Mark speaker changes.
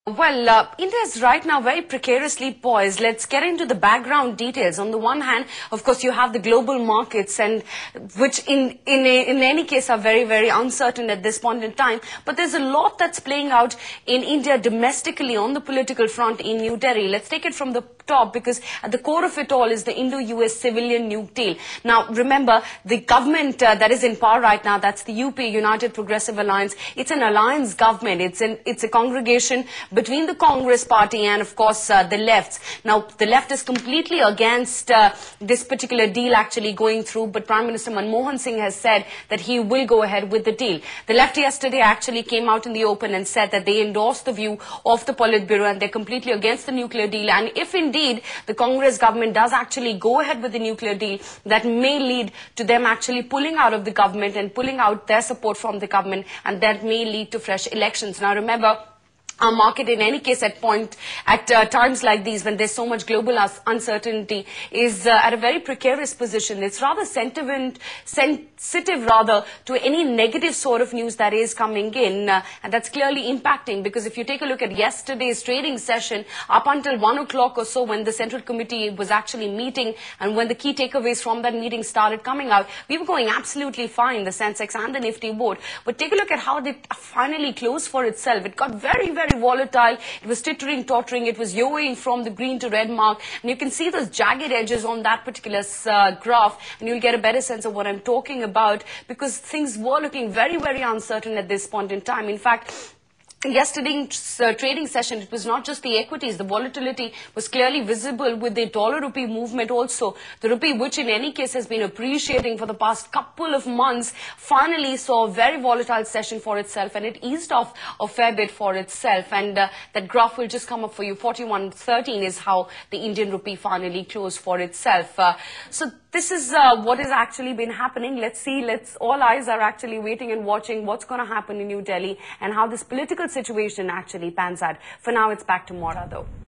Speaker 1: Well, India is right now very precariously poised. Let's get into the background details. On the one hand, of course, you have the global markets, and which in any case are very uncertain at this point in time. But there's a lot that's playing out in India domestically on the political front in New Delhi. Let's take it from the top, because at the core of it all is the Indo-US civilian nuke deal. Now, remember, the government that is in power right now, that's the UP, United Progressive Alliance. It's an alliance government. It's a congregation between the Congress party and, of course, the left. Now, the left is completely against this particular deal actually going through, but Prime Minister Manmohan Singh has said that he will go ahead with the deal. The left yesterday actually came out in the open and said that they endorse the view of the Politburo and they're completely against the nuclear deal. And if indeed the Congress government does actually go ahead with the nuclear deal, that may lead to them actually pulling out of the government and pulling out their support from the government, and that may lead to fresh elections. Now, remember, our market, in any case, at times like these, when there's so much global uncertainty, is at a very precarious position. It's rather sensitive to any negative sort of news that is coming in, and that's clearly impacting. Because if you take a look at yesterday's trading session, up until 1 o'clock or so, when the Central Committee was actually meeting, and when the key takeaways from that meeting started coming out, we were going absolutely fine, the Sensex and the Nifty both. But take a look at how they finally closed for itself. It got very volatile. It was tottering. It was yo-yoing from the green to red mark. And you can see those jagged edges on that particular graph, and you'll get a better sense of what I'm talking about, because things were looking very uncertain at this point in time. In fact, yesterday's trading session, it was not just the equities. The volatility was clearly visible with the dollar-rupee movement also. The rupee, which in any case has been appreciating for the past couple of months, finally saw a very volatile session for itself, and it eased off a fair bit for itself. And that graph will just come up for you. 41.13 is how the Indian rupee finally closed for itself. So this is what has actually been happening. Let's see. All eyes are actually waiting and watching what's going to happen in New Delhi and how this political situation actually pans out. For now, it's back to Mora, though.